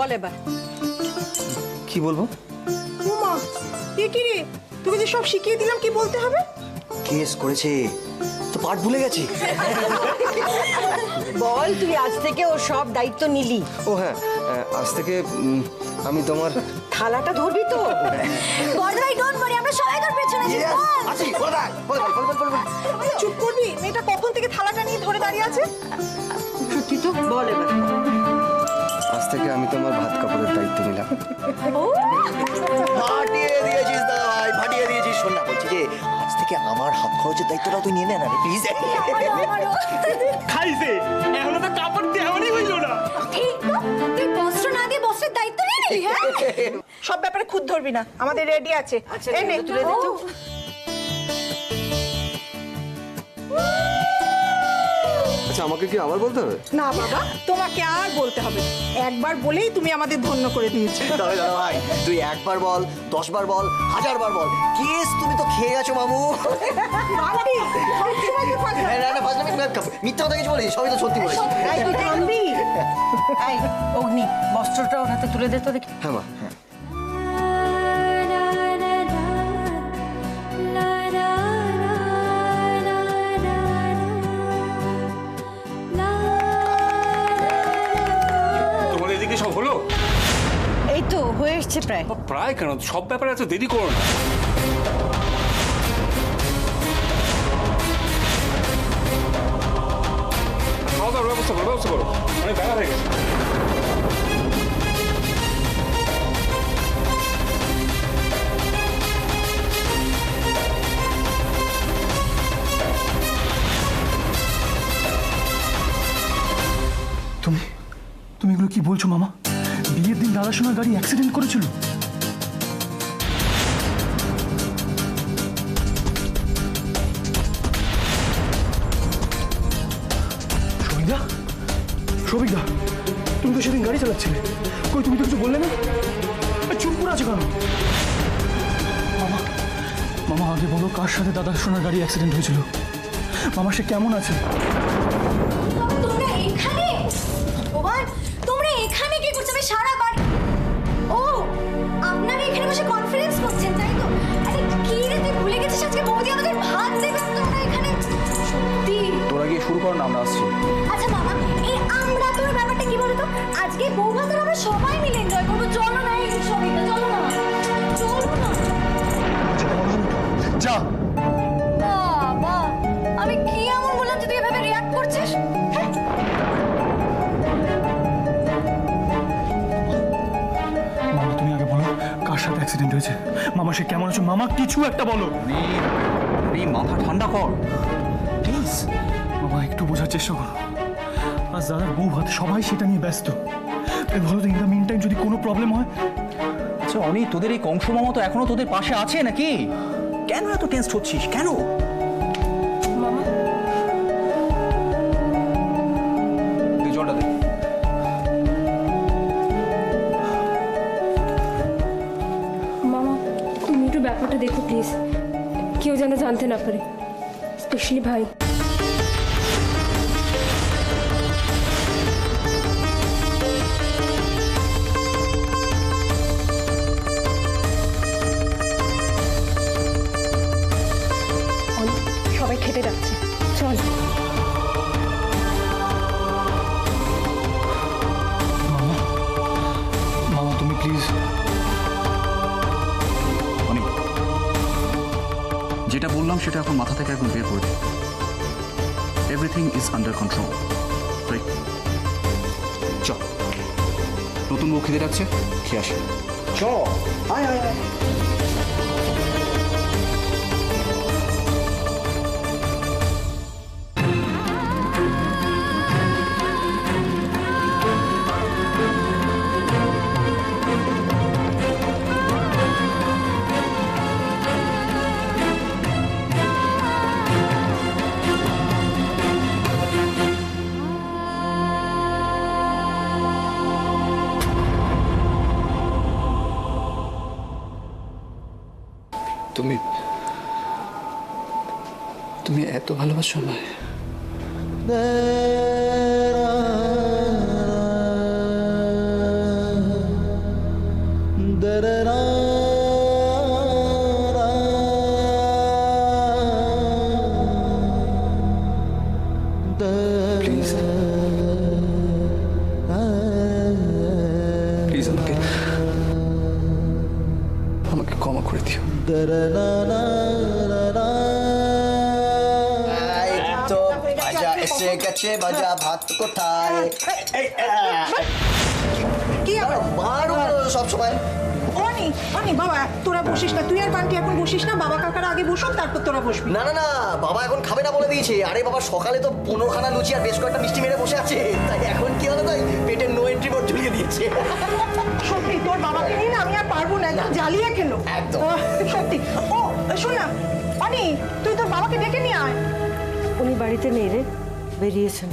বল এবার। কি বলবো? উমা, এ কি রে? তোকে যে সব শিখিয়ে দিলাম কি বলতে হবে? কেস করেছে তো পাঠ ভুলে গেছি। বল, তুই আজ থেকে ওর সব দায়িত্ব নিলি। ও হ্যাঁ, আজ থেকে আমি তোমার থালাটা ধরবি তো? বড় ভাই ডোন্ট ওয়ারি, আমরা সবাই তোর পেছনে আছি। চুপ করবি? মেয়েটা কখন থেকে থালাটা নিয়ে ধরে দাঁড়িয়ে আছে? সত্যি তো? বল এবার। আজ থেকে আমি তোমার ভাত কাপড়ের দায়িত্ব নিলাম। ও ফাটিয়ে দিয়েছিস ভাই, ফাটিয়ে দিয়েছিস। শোন না, বলছি যে আজ থেকে আমার হাত খরচের দায়িত্বটা তুই নিয়ে নে না রে প্লিজ। আমারও খাইছে এখনো তো কাপড় দেওয়ারই হইল না। ঠিক তো, তুই বস্ত্র না দিয়ে বস্ত্রের দায়িত্ব নিয়ে নিলি। হ্যাঁ সব ব্যাপারে খুদ ধরবি না, আমাদের রেডি আছে। আচ্ছা, এই নে। তুলে দে তো। আচ্ছা, আমাকে কি আবার বলতে হবে? না বাবা, তোমাকে আর বলতে হবে না। একবার বলেই তুমি আমাদের ধন্য করে দিয়েছো। তবে দাদা ভাই, তুই একবার বল, 10 বার বল, 1000 বার বল, কেস তুমি তো খেয়ে গেছো মামু। বাবারি, সবসময় কি ফাঁকা? না না, ফার্স্ট আমি মিথ্যা কথা কিছু বলি, সবই তো সত্যি বলেছি। এই, তুই থামবি? এই, অগ্নি, বস্ত্রটা ওর হাতে তুলে দে তো দেখি। হ্যাঁ মা। তোমার এদিকে সব হলো? এই তো হয়ে এসছে প্রায়। প্রায় কেন, সব ব্যাপারে এত দেরি করো না। খাওয়া দাওয়ার ব্যবস্থা করো, ব্যবস্থা করো, অনেক বেলা হয়ে গেছে। তুমি এগুলো কি বলছো মামা? বিয়ের দিন দাদার সঙ্গে গাড়ি অ্যাক্সিডেন্ট করেছিল? সবিতা, সবিতা, তুমি তো সেদিন গাড়ি চালাচ্ছিলে, কই তুমি তো কিছু বললে না? চুপ করে আছো কেন? মামা, মামা আগে বলো কার সাথে দাদার সঙ্গে গাড়ি অ্যাক্সিডেন্ট হয়েছিল? মামা সে কেমন আছে? তোমরা এখানে? ভগবান, তোমরা এখানে কি করছো? আমি সারা বাড়ি। ও, আপনারা এখানে বসে কনফারেন্স করছেন তাই তো? আরে কি রে, তুই ভুলে গেছিস আজকে বৌদি আমাদের ভাত দেবেন? তোমরা এখানে সত্যি? তোরা গিয়ে শুরু কর না, আমরা আসছি। আচ্ছা বাবা, এই আমরা তোর ব্যাপারটা কি বলতো? আজকে বউ ভাত আমরা সবাই মিলে এনজয় করবো। চলো না, এই সবিতা, চলো না, চলো না। যা। বাবা, আমি কি এমন বললাম যে তুই এভাবে রিঅ্যাক্ট করছিস? হ্যাঁ? মামা তুমি আগে বলো কার সাথে অ্যাক্সিডেন্ট হয়েছে? মামা সে কেমন আছে? মামা কিছু একটা বলো। মাথা ঠান্ডা কর প্লিজ। মামা একটু বোঝার চেষ্টা করো, আজ দাদার বউ ভাত, সবাই সেটা নিয়ে ব্যস্ত। তাই বলো তো, ইন দ্য মিন টাইম যদি কোনো প্রবলেম হয়? আচ্ছা অনি, তোদের এই কংস মামা তো এখনো তোদের পাশে আছে নাকি? কেন এত টেন্স হচ্ছিস কেন? তুই জলটা দে। মামা তুমি একটু ব্যাপারটা দেখো প্লিজ, কেউ যেন জানতে না পারে, স্পেশালি ভাই। সবাই খেতে যাচ্ছে, চল। মামা, মামা তুমি প্লিজ। অনি, যেটা বললাম সেটা এখন মাথা থেকে এখন বের করে দে। Everything is under control, right? চ, নতুন বউ খেতে রাখছে, খেয়ে আসে। চ, আয় আয় আয়। তুমি তুমি এত ভালোবাসো আমায়? তো ভাজা এসে গেছে, ভাজা ভাত কোথায়? কি আবার মারো সব সময়। অনি অনি বাবা তোরা বসিস না, তুই আর বান্টি এখন বসিস না, বাবা কাকারা আগে বসুক তারপর তোরা বসবি। না না না, বাবা এখন খাবে না বলে দিয়েছে। আরে বাবা সকালে তো 15খানা লুচি আর বেশ কয়েকটা মিষ্টি মেরে বসে আছে, তাই এখন কি হলো তাই পেটে নো এন্ট্রি বোর্ড ঝুলিয়ে দিয়েছে। সত্যি তোর বাবাকে নিয়ে না আমি আর পারবো না, একদম জ্বালিয়ে খেলো একদম। সত্যি। ও শোন না অনি, তুই তোর বাবাকে ডেকে নিয়ে আয়। উনি বাড়িতে নেই রে, বেরিয়েছেন।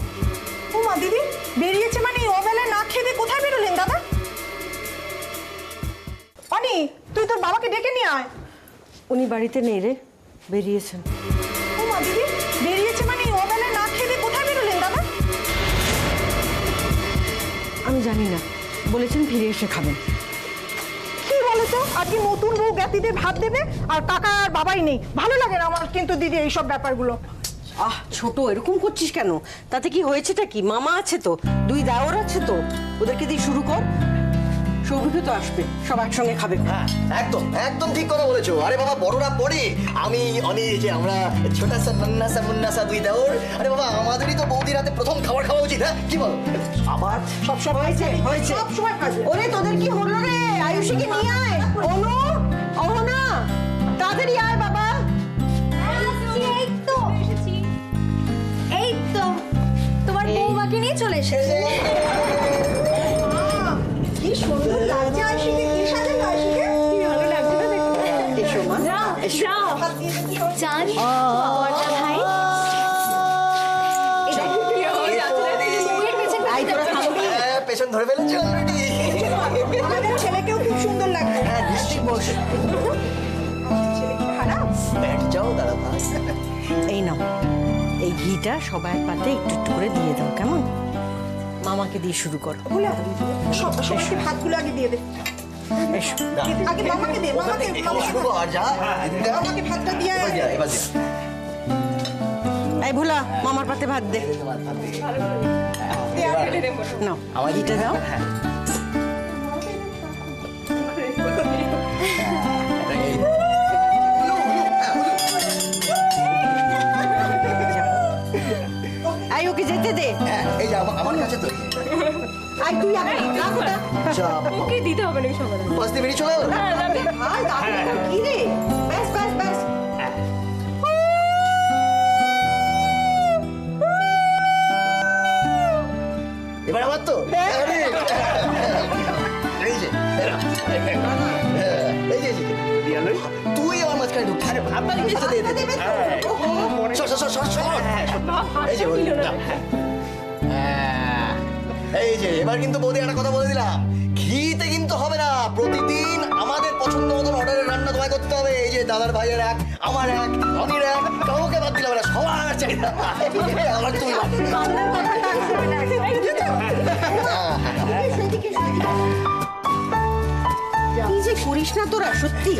ও মা দিদি বেরিয়েছে মানে অবেলায় না খেয়ে দিয়ে কোথায় বেরোলেন দাদা? অনি তুই তোর বাবাকে ডেকে নিয়ে আয়। উনি বাড়িতে নেই রে, বেরিয়েছেন। ও মা দিদি বেরিয়েছে মানে অবেলায় না খেয়ে দিয়ে কোথায় বেরোলেন দাদা? আমি জানি না, বলেছেন ফিরে এসে খাবেন। কি বলতো আজকে নতুন বউ জ্ঞাতিদের ভাত দেবে আর কাকা আর বাবাই নেই, ভালো লাগে না আমার কিন্তু দিদি এইসব ব্যাপারগুলো। আহ ছোট, এরকম করছিস কেন? তাতে কি হয়েছেটা কি? মামা আছে তো, দুই দেওর আছে তো, ওদেরকে দিয়ে শুরু কর। সৌভিকও তো আসবে, সব একসঙ্গে খাবে। হ্যাঁ একদম একদম ঠিক কথা বলেছো। আরে বাবা বড়রা পড়ে, আমি অনি যে আমরা ছোটা সা নন্না সা মুন্না সা দুই দেওর, আরে বাবা আমাদেরই তো বৌদির হাতে প্রথম খাবার খাওয়া উচিত। হ্যাঁ কি বলো? আবার সব সব হয়েছে হয়েছে সব সময় কাজে। ওরে তোদের কি হলো রে? আয়ুষীকে নিয়ে আয়। অনু, অহনা, তাড়াতাড়ি আয় বাবা। এই তো তোমার বৌমাকে নিয়ে চলে এসেছে। কি সুন্দর লাগছে আয়ুষীকে, কি সাজানো আয়ুষীকে, কি ভালো লাগছে না দেখতে। এসো মা, এসো। জানি ভাই হ্যাঁ, পেছন ধরে ফেলেছো অলরেডি। আমাদের ছেলেকেও খুব সুন্দর লাগছে। হ্যাঁ নিশ্চয়ই বসে। ছেলে কি খারাপ? ব্যাট যাও দাদা ভাই। এই নাও, এই ঘিটা সবাই পাতে একটু একটু করে দিয়ে দাও, কেমন? মামাকে দিয়ে শুরু করো। ভুলে সবাইকে ভাতগুলো আগে দিয়ে দে। এসো। আগে মামাকে দে, মামাকে এখানে শুরু কর যা। মামাকে ভাতটা দিয়ে এবার যা, এবার যা। এই ভোলা, মামার পাতে ভাত দে। নাও, আমার ঘিটা দাও। আই ওকে যেতে দে। হ্যাঁ এই যে আমার কাছে তো। আই তুই আগে রাখ ওটা। যা ওকে দিতে হবে নাকি সবার আগে? বাস দিয়ে বেরিয়ে চলে এলো। ভাই দাদা কি রে? ব্যাস ব্যাস ব্যাস। এবার আমার তো আরে, এই যে এরা। এই যে, এই যে তুই আমার মাঝখানে ঢুক। আরে আপনার আচ্ছা দে দে। সর সর সর সর। এই যে ওই, হ্যাঁ, এই যে এবার কিন্তু বৌদি একটা কথা বলে দিলাম, ঘিতে কিন্তু হবে না। প্রতিদিন আমাদের পছন্দ মতন অর্ডারের রান্না তোমায় করতে হবে। এই যে দাদার ভাইয়ের এক, আমার এক, অনির এক, কাউকে বাদ দিলাম না, সবার চাহিদা আমার তুই। কি যে করিস না তোরা, সত্যি।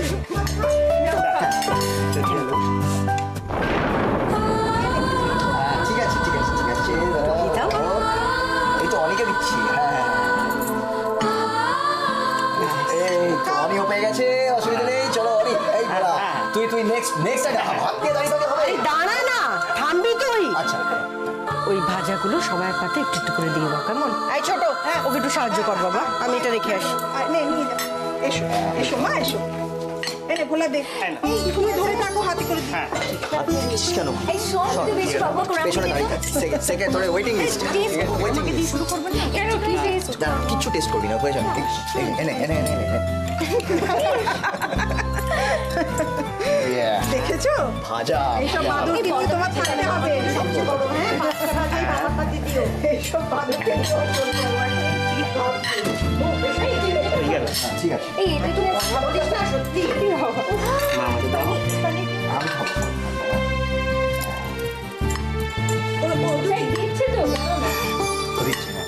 ঠিক আছে ঠিক আছে ঠিক আছে। এই তো অনেকে দিচ্ছি। হ্যাঁ এই তো অনিও পেয়ে গেছে, অসুবিধা নেই। চলো অনি, এই বলা তুই নেক্সট ভাত দিয়ে দাঁড়িয়ে থাকতে হবে। এই দাঁড়া না, থামবি তুই। আচ্ছা ওই ভাজাগুলো সবাই পাতে একটু একটু করে দিয়ে দাও, কেমন? এই ছোট, ওকে একটু সাহায্য কর বাবা, আমি এটা রেখে আসি। নে নিয়ে যা। এসো এসো মা এসো। এনে ভোলা দে, তুমি ধরে থাকো হাতে করে দিই। হাত দিচ্ছিস কেন? এই সব তুই বেশি বকবক করে পেছনে দাঁড়িয়ে থাক। সেকেন্ড ধরে ওয়েটিং লিস্ট। Waiting list. শুরু করবেন না কেন কি টেস্ট দাঁড়া, কিচ্ছু টেস্ট করবি না, প্রয়োজন নেই। এনে এনে এনে এনে। Yeah. দেখেছো ভাজা এইসব ভাজা। বাদুর কিন্তু তোমার থাকতে হবে সবচেয়ে বড়। হ্যাঁ বাচ্চা ভাজাই বাবার পাতে দিও। এইসব বাদুর কিন্তু ঠিক আছে এই এটা তুমি বলিস না সত্যি মামাকে দাও। আমি খাবো। দিচ্ছে তো দিচ্ছি না।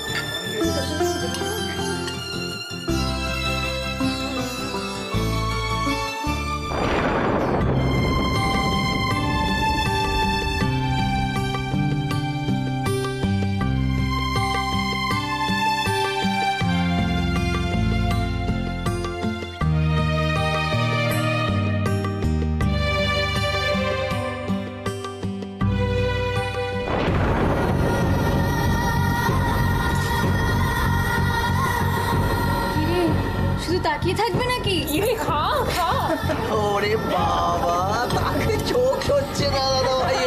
তাকিয়ে থাকবে নাকি? খা খা। ওরে বাবা, তাকে চোখ হচ্ছে না দাদা ভাই।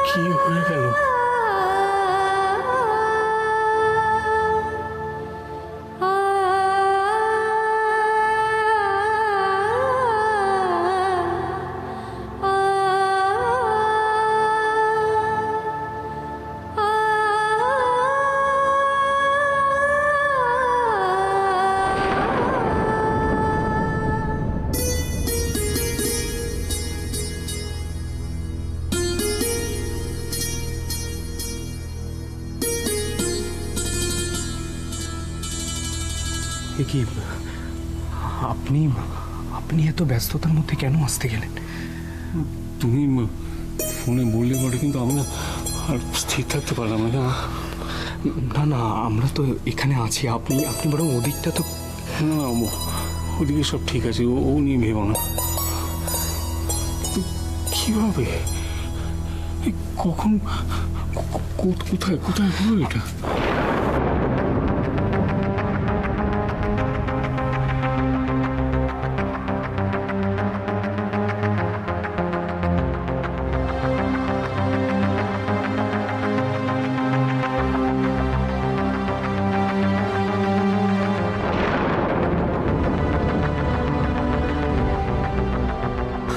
কি হয়ে গেল? কি আপনি আপনি এত ব্যস্ততার মধ্যে কেন আসতে গেলেন? তুমি ফোনে বললে বটে, কিন্তু আমি না আর স্থির থাকতে পারলাম না। না না, আমরা তো এখানে আছি, আপনি আপনি বরং ওদিকটা তো। না না, ওদিকে সব ঠিক আছে, ও নিয়ে ভেবো না। কিভাবে, কখন, কোথায় কোথায় হলো এটা?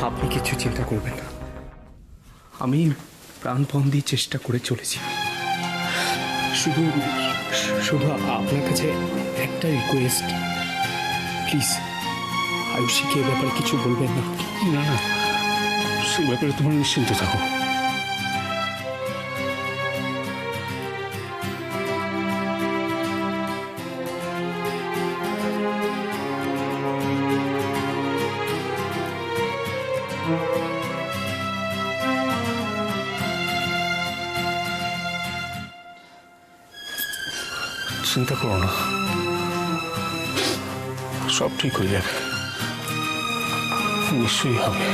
আপনি কিছু চিন্তা করবেন না, আমি প্রাণপণ দিয়ে চেষ্টা করে চলেছি। শুধু শুধু আপনার কাছে একটা রিকোয়েস্ট, প্লিজ আয়ুষীকে এ ব্যাপারে কিছু বলবেন না। না না, সে ব্যাপারে তোমার নিশ্চিন্ত থাকো। চিন্তা করো না, সব ঠিক হয়ে যাবে, নিশ্চয়ই হবে।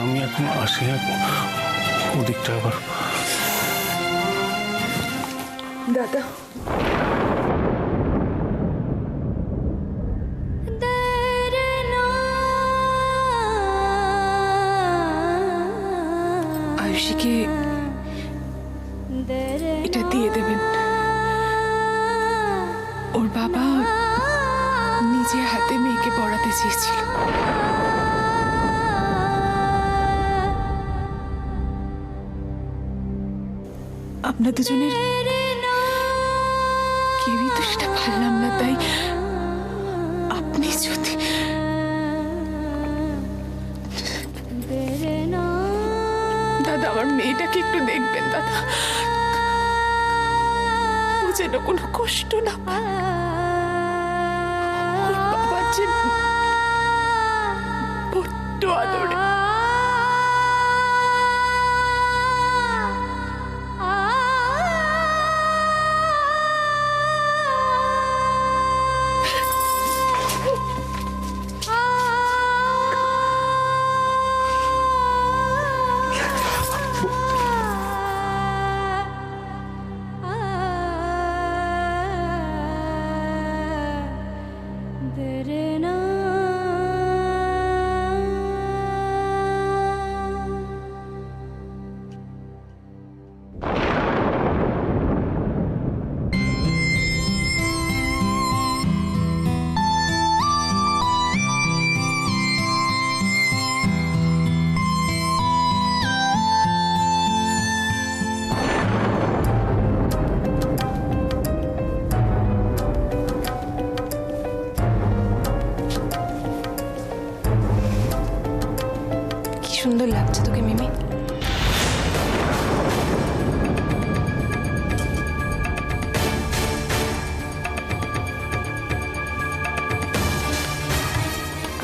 আমি এখন আসি, ওদিকটা আবার। দাদা, আয়ুষীকে এটা দিয়ে দেবেন। ওর বাবা নিজে হাতে মেয়েকে পড়াতে চেয়েছিল। আপনার দুজনের কেউই তো সেটা পারলাম না, তাই আপনি যদি দাদা আমার মেয়েটাকে একটু দেখবেন দাদা, ও যেন কোনো কষ্ট না পায়। ওর বাবার যে বড্ড আদরে।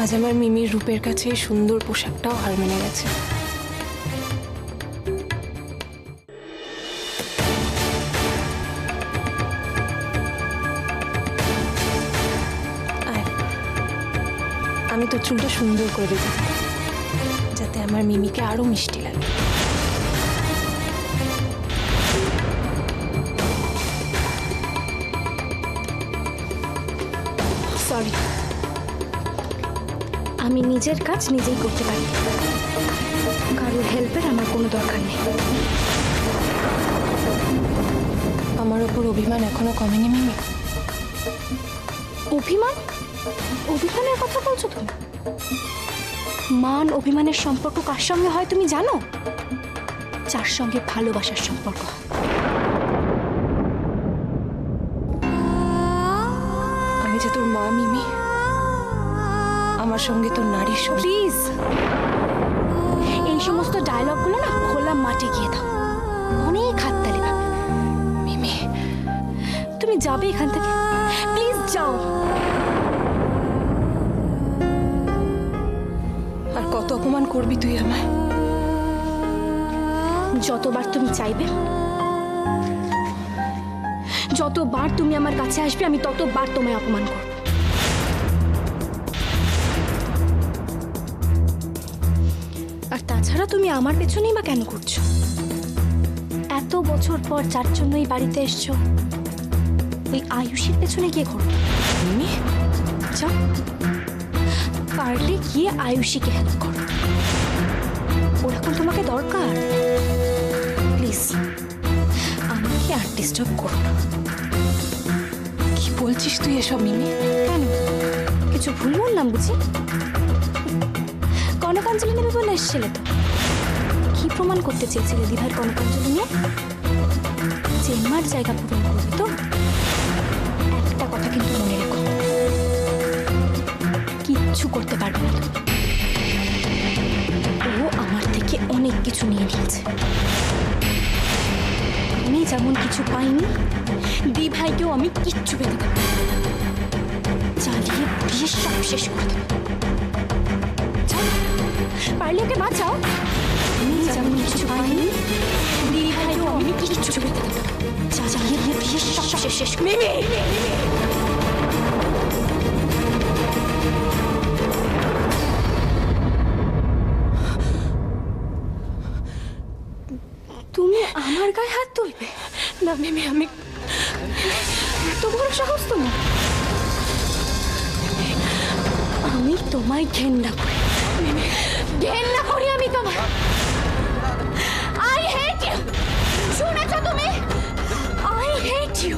আজ আমার মিমির রূপের কাছে এই সুন্দর পোশাকটাও হার মেনে গেছে। আয়, আমি তো চুলটা সুন্দর করে দিতে চাই, যাতে আমার মিমিকে আরো মিষ্টি লাগে। সরি, আমি নিজের কাজ নিজেই করতে পারি, কারোর হেল্পের আমার কোনো দরকার নেই। আমার ওপর অভিমান এখনো কমেনি মিমি? অভিমান? অভিমানের কথা বলছো তুমি? মান অভিমানের সম্পর্ক কার সঙ্গে হয় তুমি জানো? যার সঙ্গে ভালোবাসার সম্পর্ক হয়। আমি যে তোর মা মিমি, আমার সঙ্গে তোর নারীর সঙ্গে। প্লিজ, এই সমস্ত ডায়লগগুলো না খোলা মাঠে গিয়ে দাও, অনেক হাততালি পাবে। মিমি, তুমি যাবে এখান থেকে, প্লিজ যাও। আর কত অপমান করবি তুই আমায়? যতবার তুমি চাইবে, যতবার তুমি আমার কাছে আসবে, আমি ততবার তোমায় অপমান করব। আর তাছাড়া তুমি আমার পেছনেই বা কেন করছো? এত বছর পর যার জন্য এই বাড়িতে এসছো, ওই আয়ুষের পেছনে গিয়ে করো। মিমি, যাও, পারলে গিয়ে আয়ুষীকে হেল্প করো। ওর এখন তোমাকে দরকার। প্লিজ আমাকে আর ডিস্টার্ব করো না। কি বলছিস তুই এসব মিমি? কেন, কিছু ভুল বললাম বুঝি? কনকাঞ্জলি নেবে বলে এসেছিলে তো? কি প্রমাণ করতে চেয়েছিলে দিভার কনকাঞ্জলি নিয়ে? চেম্বার জায়গা পূরণ করবে তো? একটা কথা কিন্তু মনে রেখো, কিচ্ছু করতে পারবে না তুমি। ও আমার থেকে অনেক কিছু নিয়ে নিয়েছে। আমি যেমন কিছু পাইনি, দি ভাইকেও আমি কিচ্ছু পেতে দেবো। চালিয়ে পুড়িয়ে সব শেষ করে দেবো। যাও, পারলে ওকে বাঁচাও। আমি যেমন কিছু পাইনি, দি ভাইকেও আমি কিচ্ছু পেতে দেবো। চালিয়ে পুড়িয়ে সব শেষ করে দেবো। তুমি আমার গায়ে হাত তুলবে? না মিমি, আমি এত বড় সাহস তোমার? আমি তোমায় ঘেন্না করি, ঘেন্না করি আমি তোমায়। I hate you. শুনেছো তুমি? I hate you.